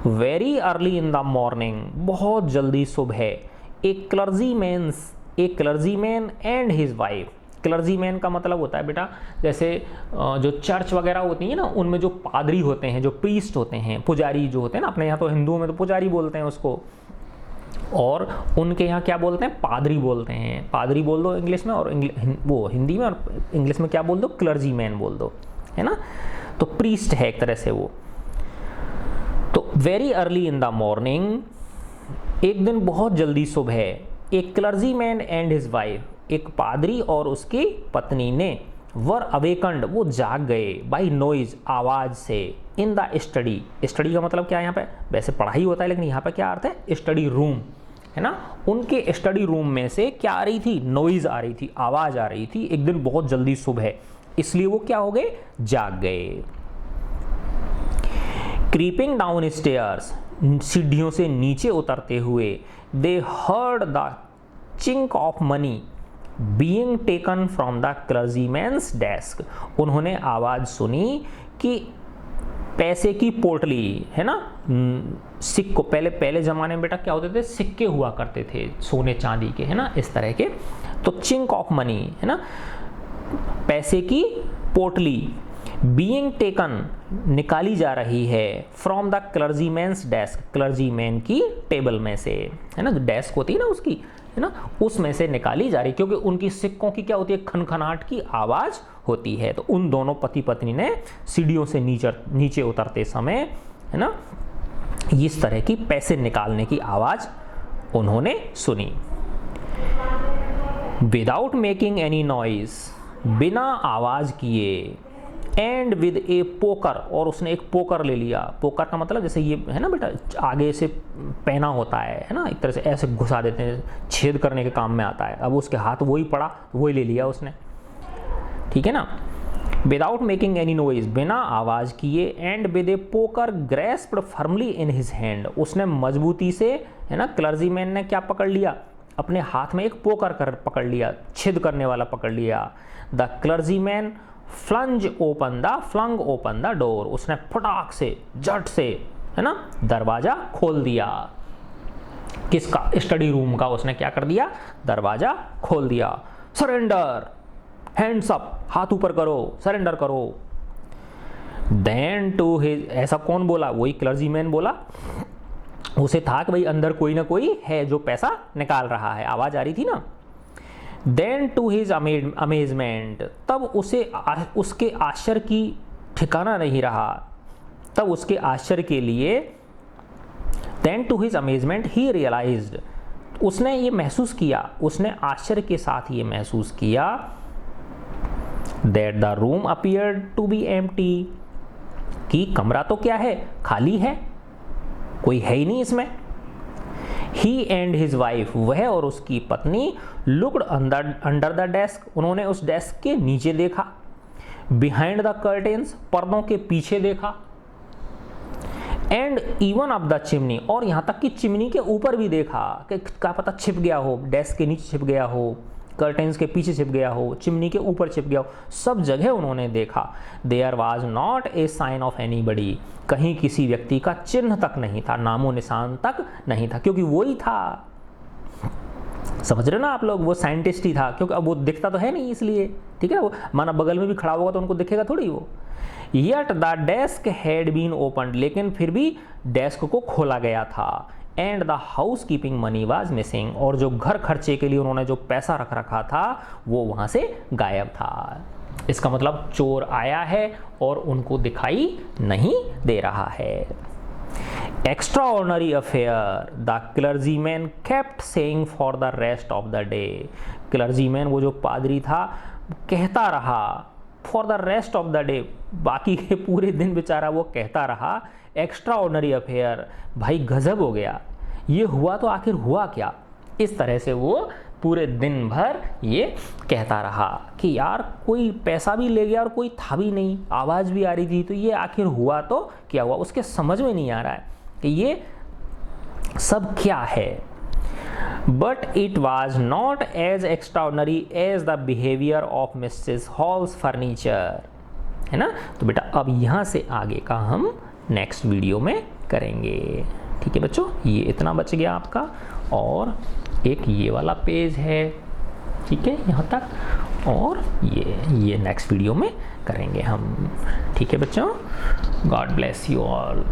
Very early in the morning, बहुत जल्दी सुबह, एक clergyman and his wife, clergyman का मतलब होता है बेटा, जैसे जो चर्च वगैरह होती है ना, उनमें जो पादरी होते हैं, जो प्रीस्ट होते हैं, पुजारी जो होते हैं ना, अपने यहाँ तो हिंदुओं में तो पुजारी बोलते हैं उसको, और उनके यहाँ क्या बोलते हैं, पादरी बोलते हैं। पादरी बोल दो इंग्लिश में, और वो हिंदी में, और इंग्लिश में क्या बोल दो, क्लर्जीमैन बोल दो, है ना। तो प्रीस्ट है एक तरह से वो। तो very early in the morning, एक दिन बहुत जल्दी सुबह, एक क्लर्जीमैन एंड हिज वाइफ, एक पादरी और उसकी पत्नी ने, वर अवेकंड, वो जाग गए, बाई नॉइज, आवाज से, इन द स्टडी, स्टडी का मतलब क्या है यहाँ पे, वैसे पढ़ाई होता है लेकिन यहाँ पे क्या अर्थ है, स्टडी रूम, है ना। उनके स्टडी रूम में से क्या आ रही थी, नॉइज आ रही थी, आवाज आ रही थी, एक दिन बहुत जल्दी सुबह, इसलिए वो क्या हो गए, जाग गए। क्रीपिंग डाउन स्टेयर्स, सीढ़ियों से नीचे उतरते हुए, they heard the chink of money being taken from the clergyman's desk, उन्होंने आवाज सुनी कि पैसे की पोटली, है ना, सिक्को, पहले जमाने में बेटा क्या होते थे, सिक्के हुआ करते थे सोने चांदी के, है ना, इस तरह के। तो चिंक ऑफ मनी, है ना, पैसे की पोटली, बीइंग टेकन, निकाली जा रही है, from the clergyman's desk, clergyman की टेबल में से, है ना, जो डेस्क होती है ना उसकी, है ना, उसमें से निकाली जा रही, क्योंकि उनकी सिक्कों की क्या होती है, खनखनाहट की आवाज होती है। तो उन दोनों पति पत्नी ने सीढ़ियों से नीचे उतरते समय, है ना, इस तरह की पैसे निकालने की आवाज़ उन्होंने सुनी। विदाउट मेकिंग एनी नॉइज, बिना आवाज़ किए, एंड विद ए पोकर, और उसने एक पोकर ले लिया। पोकर का मतलब जैसे ये है ना बेटा, आगे से पहना होता है ना, एक तरह से ऐसे घुसा देते हैं, छेद करने के काम में आता है। अब उसके हाथ वही पड़ा, वही ले लिया उसने, ठीक है ना। विदाउट मेकिंग एनी नॉइज, बिना आवाज़ किए, and with a poker grasped firmly in his hand, उसने मजबूती से, है ना, क्लर्जीमैन ने क्या पकड़ लिया, अपने हाथ में एक पोकर पकड़ लिया, छेद करने वाला पकड़ लिया। The clergyman flung open the door, उसने फटाक से, झट से, है ना, दरवाजा खोल दिया। किसका? स्टडी रूम का। उसने क्या कर दिया? दरवाजा खोल दिया। सरेंडर, हैंड्स अप, हाथ ऊपर करो, सरेंडर करो। देन टू हिज, ऐसा कौन बोला? वही क्लर्जीमैन बोला। उसे था कि भाई अंदर कोई ना कोई है जो पैसा निकाल रहा है, आवाज आ रही थी ना। देन टू हिज अमेजमेंट, तब उसके आश्चर्य की ठिकाना नहीं रहा। तब उसके आश्चर्य के लिए, then to his amazement he realised, उसने ये महसूस किया, उसने आश्चर्य के साथ ये महसूस किया, that the room appeared to be empty, कि कमरा तो क्या है? खाली है, कोई है ही नहीं इसमें। ही एंड हिज वाइफ, वह और उसकी पत्नी, लुक्ड अंडर द डेस्क, उन्होंने उस डेस्क के नीचे देखा। बिहाइंड द कर्टेन्स, पर्दों के पीछे देखा। And even up the chimney, और यहां तक कि चिमनी के ऊपर भी देखा कि क्या पता छिप गया हो, डेस्क के नीचे छिप गया हो, कर्टेन्स के पीछे छिप गया हो, चिमनी के ऊपर छिप गया हो, सब जगह उन्होंने देखा। There was not a sign of anybody, कहीं किसी व्यक्ति का चिन्ह तक नहीं था, नामो निशान तक नहीं था, क्योंकि वो ही था। समझ रहे हो ना आप लोग? वो साइंटिस्ट ही था, क्योंकि अब वो दिखता तो है नहीं इसलिए, ठीक है। वो माना बगल में भी खड़ा होगा तो उनको दिखेगा थोड़ी वो। Yet the desk had been opened, लेकिन फिर भी डेस्क को खोला गया था। And the housekeeping money was missing, और जो घर खर्चे के लिए उन्होंने जो पैसा रख रखा था वो वहां से गायब था। इसका मतलब चोर आया है और उनको दिखाई नहीं दे रहा है। Extraordinary affair, the clergyman kept saying for the rest of the day, clergyman वो जो पादरी था कहता रहा, for the rest of the day, बाकी के पूरे दिन बेचारा वो कहता रहा, एक्स्ट्राऑर्डिनरी अफेयर, भाई गजब हो गया, ये हुआ तो आखिर हुआ क्या। इस तरह से वो पूरे दिन भर ये कहता रहा कि यार कोई पैसा भी ले गया और कोई था भी नहीं, आवाज़ भी आ रही थी, तो ये आखिर हुआ तो क्या हुआ। उसके समझ में नहीं आ रहा है कि ये सब क्या है। But it was not as extraordinary as the behaviour of Mrs Hall's furniture, है ना। तो बेटा अब यहाँ से आगे का हम नेक्स्ट वीडियो में करेंगे, ठीक है बच्चों। ये इतना बच गया आपका, और एक ये वाला पेज है, ठीक है, यहाँ तक, और ये नेक्स्ट वीडियो में करेंगे हम, ठीक है बच्चों। God bless you all.